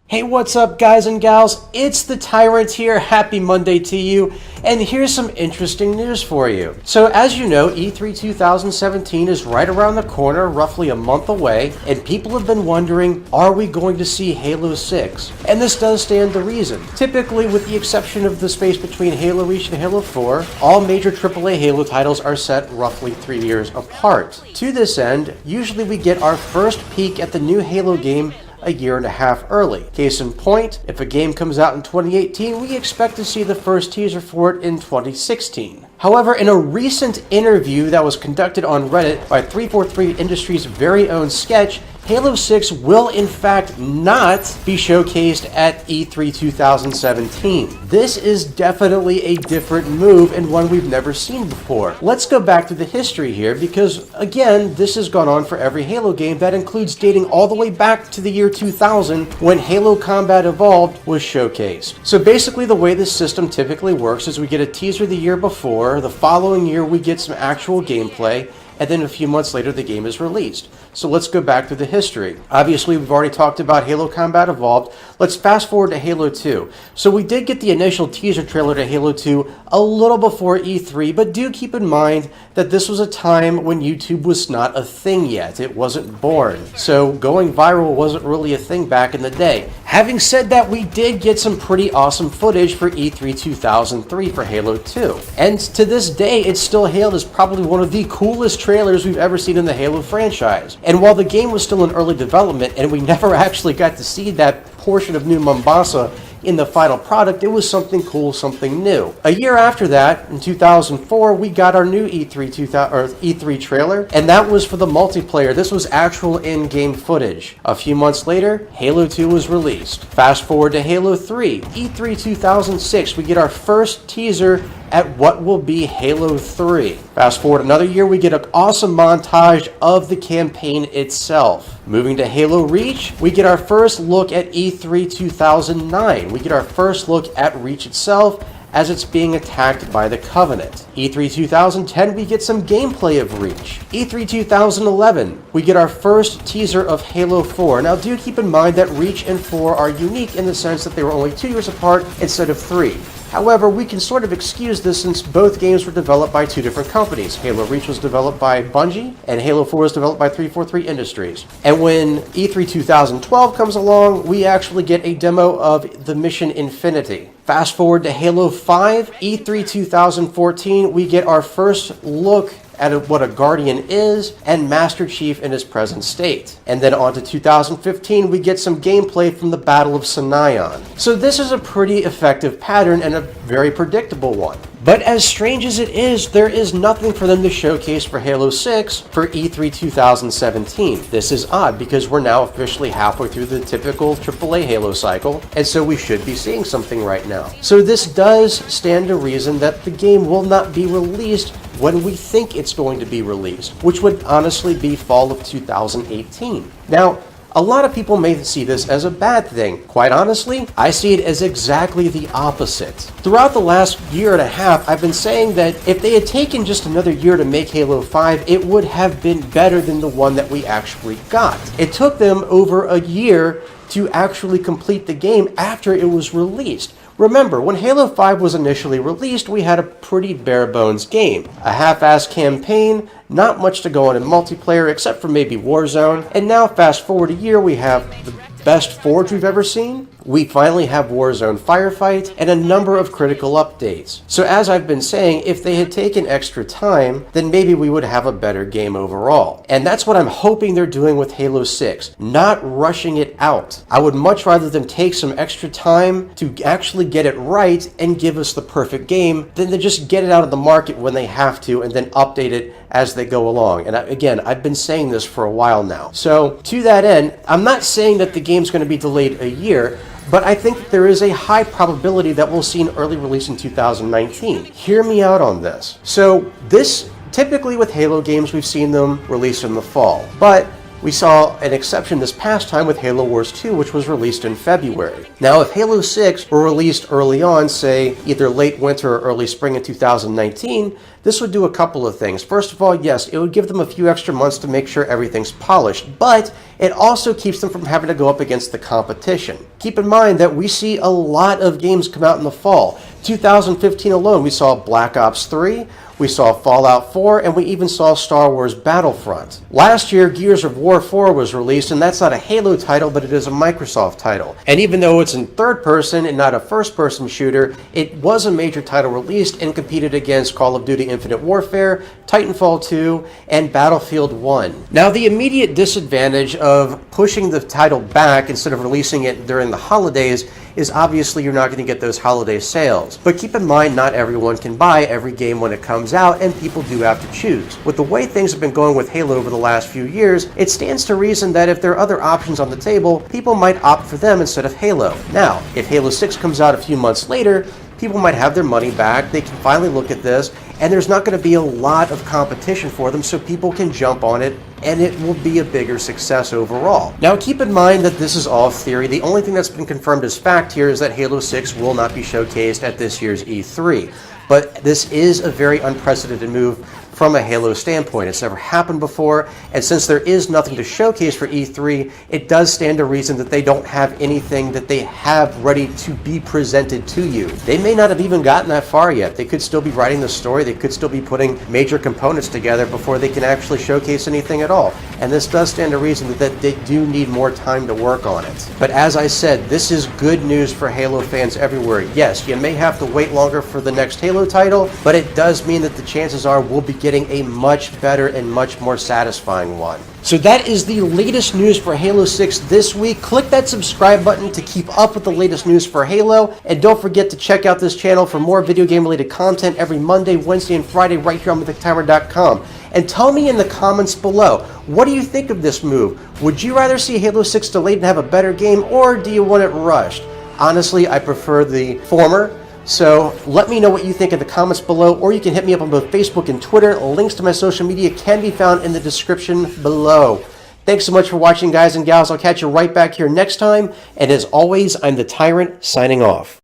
Hey, what's up guys and gals? It's the Tyrant here. Happy Monday to you. And here's some interesting news for you. So as you know, E3 2017 is right around the corner, roughly a month away, and people have been wondering, are we going to see Halo 6? And this does stand to reason. Typically, with the exception of the space between Halo Reach and Halo 4, all major AAA Halo titles are set roughly 3 years apart. To this end, usually we get our first peek at the new Halo game a year and a half early. Case in point, if a game comes out in 2018, we expect to see the first teaser for it in 2016. However, in a recent interview that was conducted on Reddit by 343 Industries' very own Sketch, Halo 6 will in fact not be showcased at E3 2017. This is definitely a different move and one we've never seen before. Let's go back to the history here because, again, this has gone on for every Halo game. That includes dating all the way back to the year 2000 when Halo Combat Evolved was showcased. So basically the way this system typically works is we get a teaser the year before, the following year we get some actual gameplay, and then a few months later the game is released. So let's go back to the history. Obviously, we've already talked about Halo Combat Evolved. Let's fast forward to Halo 2. So we did get the initial teaser trailer to Halo 2 a little before E3, but do keep in mind that this was a time when YouTube was not a thing yet. It wasn't born. So going viral wasn't really a thing back in the day. Having said that, we did get some pretty awesome footage for E3 2003 for Halo 2. And to this day, it's still hailed as probably one of the coolest trailers we've ever seen in the Halo franchise. And while the game was still in early development and we never actually got to see that portion of New Mombasa in the final product, it was something cool, something new. A year after that, in 2004, we got our new E3 trailer, and that was for the multiplayer. This was actual in-game footage. A few months later, Halo 2 was released. Fast forward to Halo 3, E3 2006, we get our first teaser at what will be Halo 3. Fast forward another year, we get an awesome montage of the campaign itself. Moving to Halo Reach, we get our first look at E3 2009. We get our first look at Reach itself as it's being attacked by the Covenant. E3 2010, we get some gameplay of Reach. E3 2011, we get our first teaser of Halo 4. Now do keep in mind that Reach and 4 are unique in the sense that they were only 2 years apart instead of 3. However, we can sort of excuse this since both games were developed by two different companies. Halo Reach was developed by Bungie, and Halo 4 was developed by 343 Industries. And when E3 2012 comes along, we actually get a demo of the Mission Infinity. Fast forward to Halo 5, E3 2014, we get our first look at what a Guardian is and Master Chief in his present state. And then on to 2015, we get some gameplay from the Battle of Sinayan. So this is a pretty effective pattern and a very predictable one. But as strange as it is, there is nothing for them to showcase for Halo 6 for E3 2017. This is odd because we're now officially halfway through the typical AAA Halo cycle, and so we should be seeing something right now. So this does stand to reason that the game will not be released when we think it's going to be released, which would honestly be fall of 2018. Now, a lot of people may see this as a bad thing. Quite honestly, I see it as exactly the opposite. Throughout the last year and a half, I've been saying that if they had taken just another year to make Halo 5, it would have been better than the one that we actually got. It took them over a year to actually complete the game after it was released. Remember, when Halo 5 was initially released, we had a pretty bare-bones game. A half-assed campaign, not much to go on in multiplayer except for maybe Warzone, and now fast forward a year, we have the best Forge we've ever seen. We finally have Warzone Firefight and a number of critical updates. So as I've been saying, if they had taken extra time, then maybe we would have a better game overall. And that's what I'm hoping they're doing with Halo 6, not rushing it out. I would much rather them take some extra time to actually get it right and give us the perfect game than to just get it out of the market when they have to and then update it as they go along. And again, I've been saying this for a while now. So to that end, I'm not saying that the game's going to be delayed a year, but I think there is a high probability that we'll see an early release in 2019. Hear me out on this. So this, typically with Halo games, we've seen them released in the fall. But We saw an exception this past time with Halo Wars 2, which was released in February. Now, if Halo 6 were released early on, say either late winter or early spring in 2019, this would do a couple of things. First of all, yes, it would give them a few extra months to make sure everything's polished, but it also keeps them from having to go up against the competition. Keep in mind that we see a lot of games come out in the fall. 2015 alone, we saw Black Ops 3, we saw Fallout 4, and we even saw Star Wars Battlefront. Last year, Gears of War 4 was released, and that's not a Halo title, but it is a Microsoft title. And even though it's in third person and not a first person shooter, it was a major title released and competed against Call of Duty Infinite Warfare, Titanfall 2, and Battlefield 1. Now, the immediate disadvantage of pushing the title back instead of releasing it during the holidays is obviously you're not going to get those holiday sales. But keep in mind, not everyone can buy every game when it comes out, and people do have to choose. With the way things have been going with Halo over the last few years, it stands to reason that if there are other options on the table, people might opt for them instead of Halo. Now, if Halo 6 comes out a few months later, people might have their money back, they can finally look at this, and there's not going to be a lot of competition for them, so people can jump on it, and it will be a bigger success overall. Now, keep in mind that this is all theory. The only thing that's been confirmed as fact here is that Halo 6 will not be showcased at this year's E3. But this is a very unprecedented move from a Halo standpoint. It's never happened before, and since there is nothing to showcase for E3, it does stand to reason that they don't have anything that they have ready to be presented to you. They may not have even gotten that far yet. They could still be writing the story, they could still be putting major components together before they can actually showcase anything at all. And this does stand to reason that they do need more time to work on it. But as I said, this is good news for Halo fans everywhere. Yes, you may have to wait longer for the next Halo title, but it does mean that the chances are we'll be getting a much better and much more satisfying one. So that is the latest news for Halo 6 this week. Click that subscribe button to keep up with the latest news for Halo, and don't forget to check out this channel for more video game related content every Monday, Wednesday, and Friday right here on MythicTyrant.com. And tell me in the comments below, what do you think of this move? Would you rather see Halo 6 delayed and have a better game, or do you want it rushed? Honestly, I prefer the former. So let me know what you think in the comments below, or you can hit me up on both Facebook and Twitter. Links to my social media can be found in the description below. Thanks so much for watching, guys and gals. I'll catch you right back here next time. And as always, I'm the Tyrant, signing off.